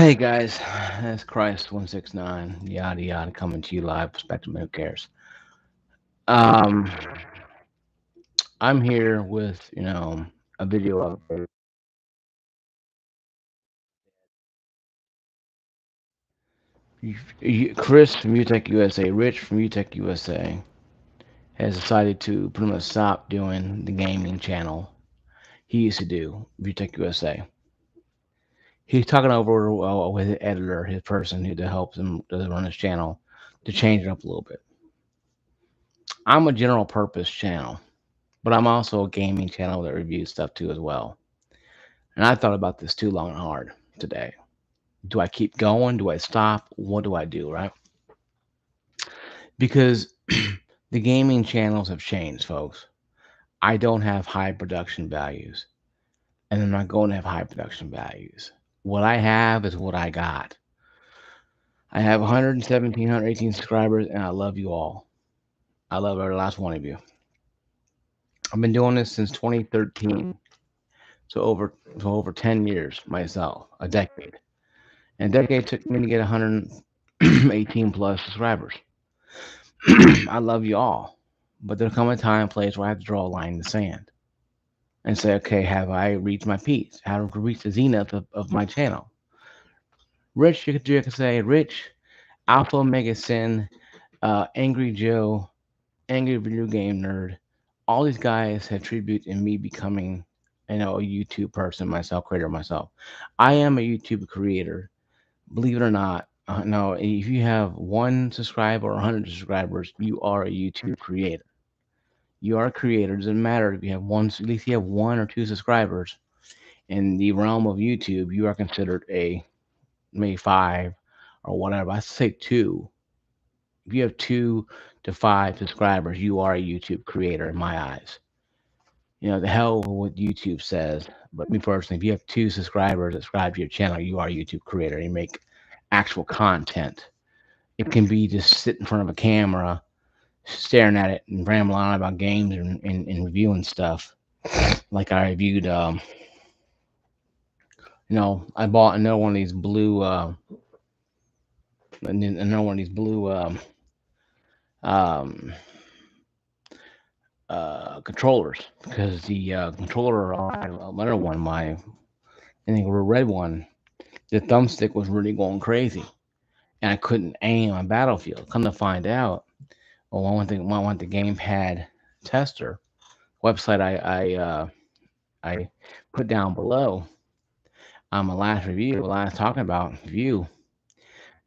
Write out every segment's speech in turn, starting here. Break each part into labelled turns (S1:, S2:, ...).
S1: Hey guys, it's Christ169, yada yada, coming to you live. Spectrum, who cares? Um, I'm here with a video update. Chris from UTech USA, Rich from UTech USA, has decided to pretty much stop doing the gaming channel he used to do, UTech USA. He's talking over with his editor, his person who helps him to run his channel, to change it up a little bit. I'm a general purpose channel, but I'm also a gaming channel that reviews stuff too as well. And I thought about this too long and hard today. Do I keep going? Do I stop? What do I do, right? Because the gaming channels have changed, folks. I don't have high production values, and I'm not going to have high production values. What I have is what I got. I have 117, 118 subscribers, and I love you all. I love every last one of you. I've been doing this since 2013, so over 10 years myself, a decade. And a decade took me to get 118 plus subscribers. I love you all, but there'll come a time and place where I have to draw a line in the sand and say, okay, have I reached my peak? Have I reached the zenith of my channel? Rich, you could say, Rich, Alpha Omega Sin, Angry Joe, Angry Video Game Nerd, all these guys have tribute in me becoming, a YouTube person myself, creator myself. I am a YouTube creator, believe it or not. No, if you have one subscriber or 100 subscribers, you are a YouTube creator. You are a creator. It doesn't matter if you have one, at least you have one or two subscribers in the realm of YouTube. You are considered a maybe five or whatever. I say two. If you have 2 to 5 subscribers, you are a YouTube creator in my eyes. The hell with what YouTube says. But me personally, if you have 2 subscribers that subscribe to your channel, you are a YouTube creator. You make actual content. It can be just sit in front of a camera, staring at it and rambling on about games and reviewing stuff. Like I reviewed, I bought another one of these blue, another one of these blue um, controllers because the controller on another one, I think the red one, the thumbstick was really going crazy, and I couldn't aim on Battlefield. Come to find out, well, I want the gamepad tester website I put down below on my last review, last talking about review,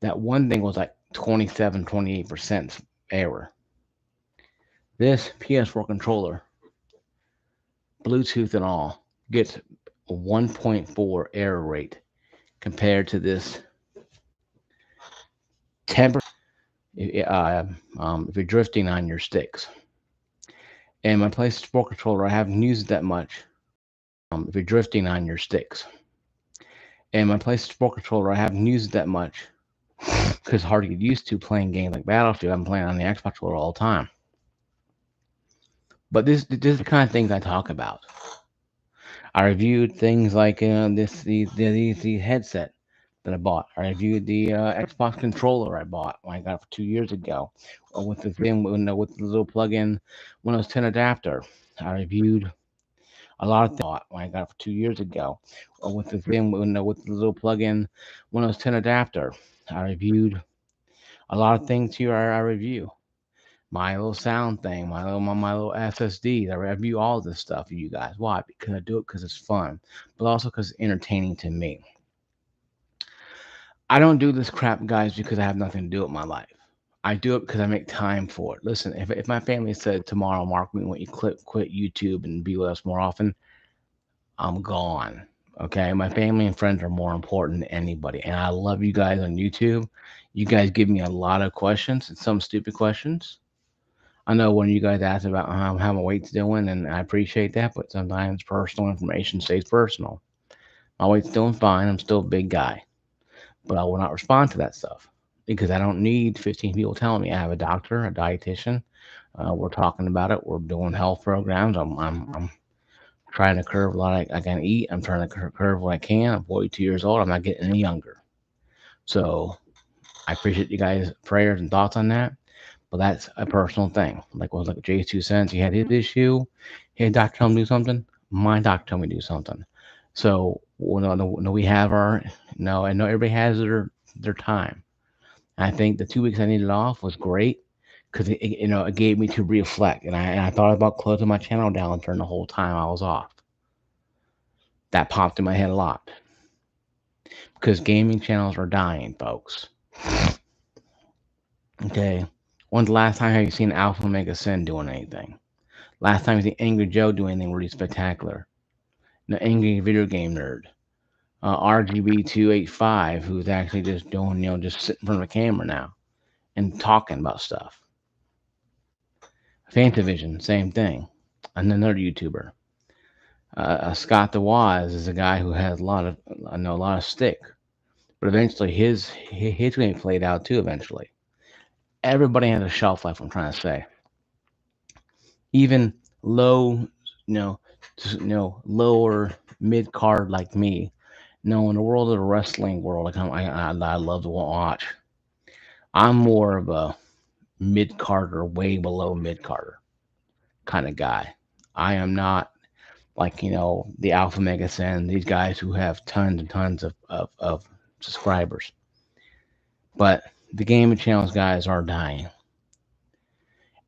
S1: that one thing was like 27, 28% error. This PS4 controller, Bluetooth and all, gets a 1.4 error rate compared to this 10% if you're drifting on your sticks. And my PlayStation 4 controller, I haven't used it that much. If you're drifting on your sticks. And my PlayStation 4 controller, I haven't used it that much because it's hard to get used to playing games like Battlefield. I'm playing on the Xbox controller all the time. But this is the kind of things I talk about. I reviewed things like the headset that I bought. I reviewed the Xbox controller I bought when I got it for 2 years ago, with the thing with the little plug-in Windows 10 adapter. I reviewed a lot of things I bought when I got it for 2 years ago, with the thing with the little plug-in Windows 10 adapter. I reviewed a lot of things here. I review my little sound thing, my little SSD. I review all this stuff for you guys. Why? Because I do it because it's fun, but also because it's entertaining to me. I don't do this crap, guys, because I have nothing to do with my life. I do it because I make time for it. Listen, if my family said tomorrow, Mark, we want you to quit YouTube and be with us more often, I'm gone. Okay, my family and friends are more important than anybody, and I love you guys on YouTube. You guys give me a lot of questions and some stupid questions. I know when you guys ask about how my weight's doing, and I appreciate that, but sometimes personal information stays personal. My weight's doing fine. I'm still a big guy, but I will not respond to that stuff because I don't need 15 people telling me. I have a doctor, a dietitian. We're talking about it. We're doing health programs. I'm trying to curb a lot I can eat. I'm trying to curb what I can. I'm 42 years old. I'm not getting any younger. So I appreciate you guys' prayers and thoughts on that. But that's a personal thing. Like Jay's 2 cents, he had his issue. He had doctor tell him to do something. My doctor told me to do something. So we have our no, I know everybody has their time. I think the 2 weeks I needed off was great because it gave me to reflect, and I thought about closing my channel down during the whole time I was off. That popped in my head a lot because gaming channels are dying, folks. Okay, when's the last time have you seen Alpha Omega Sin doing anything? Last time you seen Angry Joe do anything really spectacular? The Angry Video Game Nerd, RGB285, who's actually just doing, just sitting in front of a camera now and talking about stuff. Fantavision, same thing. And another YouTuber. Scott the Waz is a guy who has a lot of stick, but eventually his going to be played out too. Eventually, everybody has a shelf life. I'm trying to say, even low, lower mid card like me. No, in the world of the wrestling world, like I love to watch. I'm more of a mid carder, way below mid carder kind of guy. I am not like the Alpha Mega Sin, these guys who have tons and tons of subscribers. But the gaming channels guys are dying.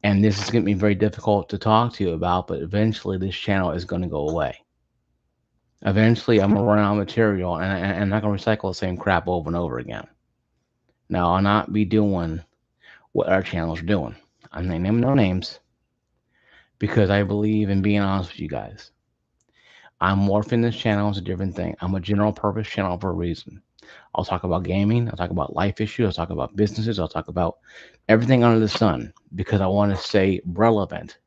S1: And this is going to be very difficult to talk to you about, but eventually this channel is going to go away. Eventually I'm going to run out of material and I'm not going to recycle the same crap over and over again. Now, I'll not be doing what our channels are doing. I'm not naming no names because I believe in being honest with you guys. I'm morphing this channel into a different thing. I'm a general purpose channel for a reason. I'll talk about gaming. I'll talk about life issues. I'll talk about businesses. I'll talk about everything under the sun because I want to stay relevant.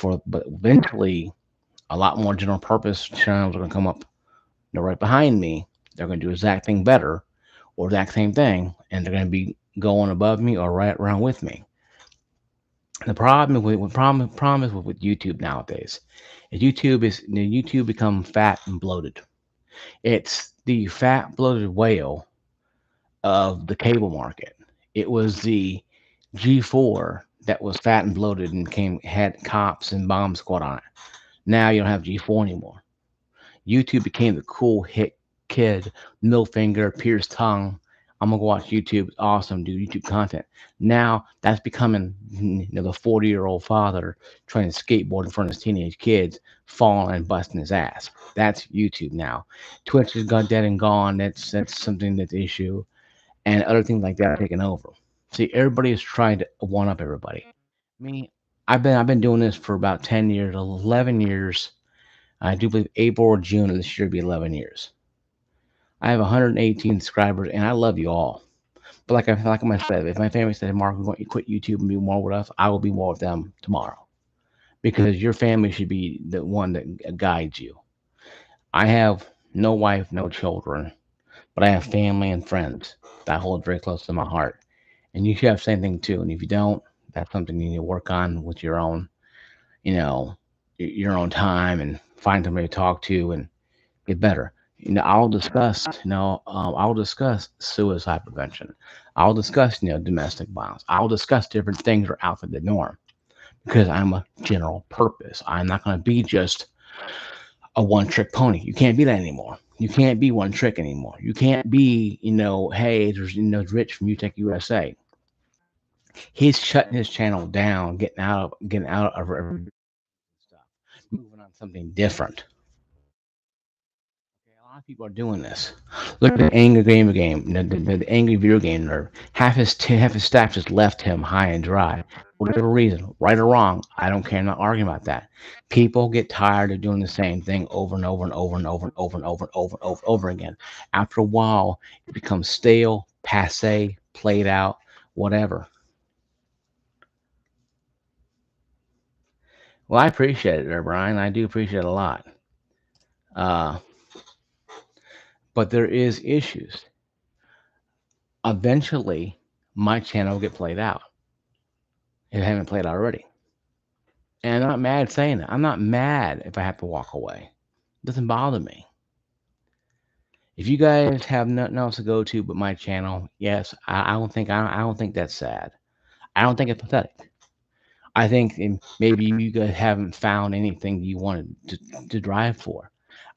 S1: But eventually, a lot more general purpose channels are going to come up. They're right behind me. They're going to do the exact thing better or the exact same thing, and they're going to be going above me or right around with me. The problem is with YouTube nowadays is YouTube become fat and bloated. It's the fat bloated whale of the cable market. It was the G4 that was fat and bloated and had cops and bomb squad on it. Now you don't have G4 anymore. YouTube became the cool hit kid, middle finger, pierced tongue. I'm gonna go watch YouTube. It's awesome, do YouTube content. Now that's becoming the 40-year-old father trying to skateboard in front of his teenage kids, falling and busting his ass. That's YouTube now. Twitch has got dead and gone. That's something that's issue, and other things like that are taking over. See, everybody is trying to one up everybody. Me, I've been doing this for about 10 years, 11 years. I do believe April or June of this year will be 11 years. I have 118 subscribers, and I love you all. But like I said, if my family said, "Mark, we want you to quit YouTube and be more with us," I will be more with them tomorrow because your family should be the one that guides you. I have no wife, no children, but I have family and friends that I hold very close to my heart, and you should have the same thing too. And if you don't, that's something you need to work on with your own, you know, your own time and find somebody to talk to and get better. I'll discuss suicide prevention. I'll discuss, domestic violence. I'll discuss different things that are out of the norm because I'm a general purpose. I'm not going to be just a one trick pony. You can't be that anymore. You can't be one trick anymore. You can't be, hey, there's Rich from UTech USA. He's shutting his channel down, getting out of every stuff, moving on something different. Okay, a lot of people are doing this. Look at the angry the angry video game nerd. Half his staff just left him high and dry. For whatever reason, right or wrong, I don't care. I'm not arguing about that. People get tired of doing the same thing over and over and over and over and over and over and over and over again. After a while, it becomes stale, passe, played out, whatever. Well, I appreciate it, there, Brian. I do appreciate it a lot. Uh, but there is issues. Eventually, my channel will get played out. If I haven't played out already. And I'm not mad saying that. I'm not mad if I have to walk away. It doesn't bother me. If you guys have nothing else to go to but my channel, yes, I don't think that's sad. I don't think it's pathetic. I think maybe you guys haven't found anything you wanted to drive for.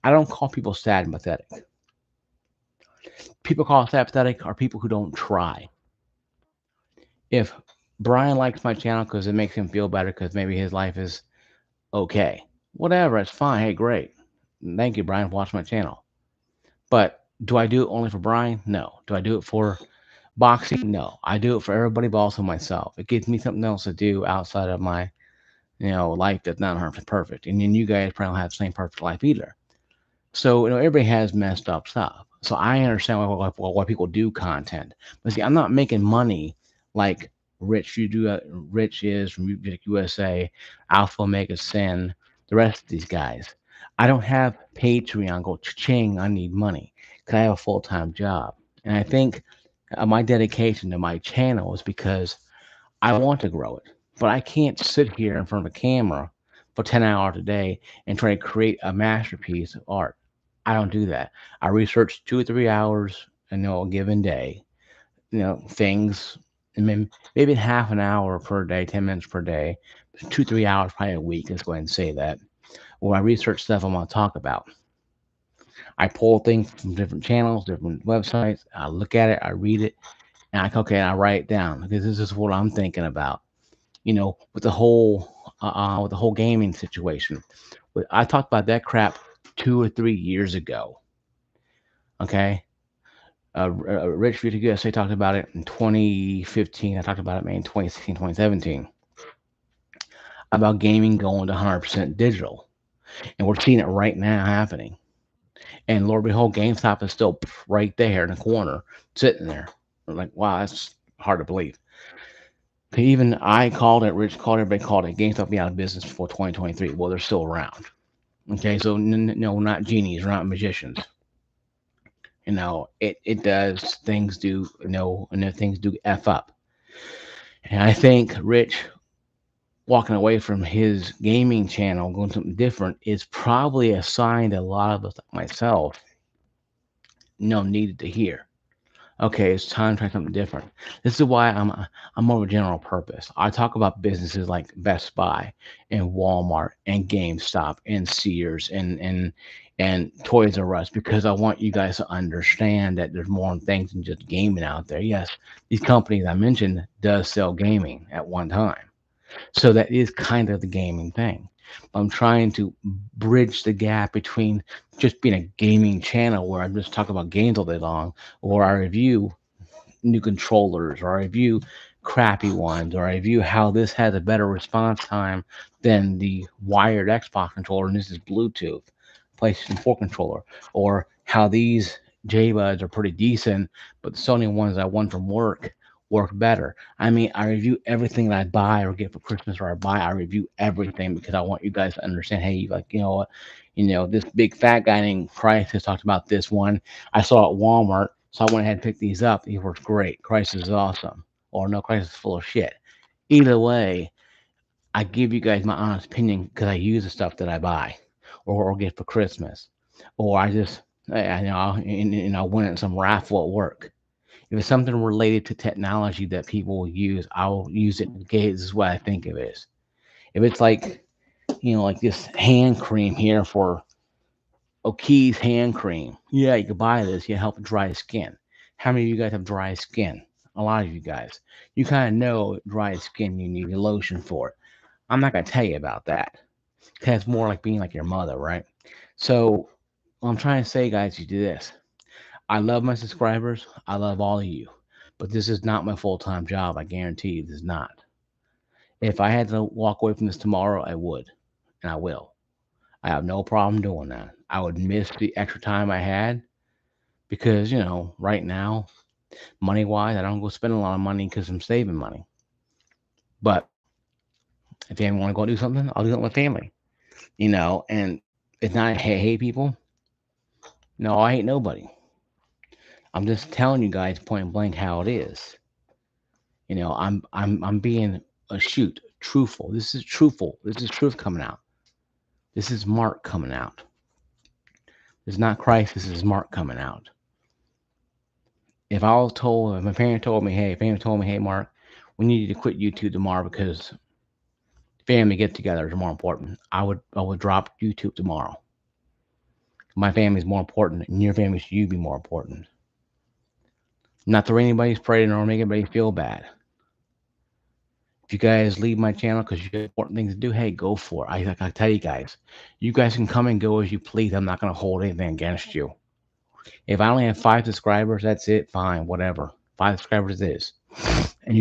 S1: I don't call people sad and pathetic. People call sad pathetic are people who don't try. If Brian likes my channel because it makes him feel better because maybe his life is okay, whatever, it's fine. Hey, great. Thank you, Brian, for watching my channel. But do I do it only for Brian? No. Do I do it for boxing? No. I do it for everybody, but also myself. It gives me something else to do outside of my, life that's not 100% perfect. And then you guys probably don't have the same perfect life either. So, everybody has messed up stuff. So I understand why people do content. But see, I'm not making money like Rich is from Music USA, Alpha Omega Sin, the rest of these guys. I don't have Patreon go ching. I need money because I have a full time job, and I think my dedication to my channel is because I want to grow it, but I can't sit here in front of a camera for 10 hours a day and try to create a masterpiece of art. I don't do that. I research 2 or 3 hours, a given day, things, and maybe half an hour per day, 10 minutes per day, 2, 3 hours probably a week. Let's go ahead and say that. Where I research stuff I'm going to talk about. I pull things from different channels, different websites. I look at it, I read it, and I write it down because this is what I'm thinking about. With the whole gaming situation. I talked about that crap 2 or 3 years ago. Okay, Rich Future USA talked about it in 2015. I talked about it maybe in 2016, 2017 about gaming going to 100% digital, and we're seeing it right now happening. And Lord behold, GameStop is still right there in the corner, sitting there. I'm like, wow, that's hard to believe. Even I called it, Rich called it, everybody called it. GameStop be out of business before 2023. Well, they're still around. Okay, so no, not genies, we're not magicians. It does things do and if things do f up. And I think Rich walking away from his gaming channel, going something different, is probably a sign that a lot of us, like myself, needed to hear. Okay, it's time to try something different. This is why I'm more of a general purpose. I talk about businesses like Best Buy and Walmart and GameStop and Sears and Toys R Us because I want you guys to understand that there's more things than just gaming out there. Yes, these companies I mentioned does sell gaming at one time. So that is kind of the gaming thing. I'm trying to bridge the gap between just being a gaming channel where I just talk about games all day long, or I review new controllers, or I review crappy ones, or I review how this has a better response time than the wired Xbox controller, and this is Bluetooth, PlayStation 4 controller, or how these JBuds are pretty decent, but the Sony ones I won from work better. I mean, I review everything that I buy or get for Christmas or I review everything because I want you guys to understand. Hey, like what, this big fat guy named Christ has talked about this one. I saw at Walmart, so I went ahead and picked these up. These were great. Christ is awesome, or no, Christ is full of shit. Either way, I give you guys my honest opinion because I use the stuff that I buy or get for Christmas, or I just I win at some raffle at work. If it's something related to technology that people will use, I'll use it. Okay, this is what I think it is. If it's like, like this hand cream here for O'Kee's hand cream, yeah, you can buy this. You help dry skin. How many of you guys have dry skin? A lot of you guys. You kind of know dry skin, you need a lotion for it. I'm not going to tell you about that because it's more like being like your mother, right? So, what I'm trying to say, guys, you do this. I love my subscribers. I love all of you. But this is not my full time job. I guarantee you this is not. If I had to walk away from this tomorrow, I would. And I will. I have no problem doing that. I would miss the extra time I had because, right now, money wise, I don't go spend a lot of money because I'm saving money. But if you want to go do something, I'll do it with family. And it's not, hey, people. No, I hate nobody. I'm just telling you guys point blank how it is. I'm being a shoot truthful. This is truthful. This is truth coming out. This is Mark coming out. It's not crisis, it's Mark coming out. If I was told, if my parent told me, hey, Mark, we need you to quit YouTube tomorrow because family get together is more important, I would drop YouTube tomorrow. My family's more important, and your family should you be more important. Not to anybody's praying or make anybody feel bad. If you guys leave my channel because you have important things to do, hey, go for it. I tell you guys can come and go as you please. I'm not going to hold anything against you. If I only have 5 subscribers, that's it. Fine, whatever. 5 subscribers it is. And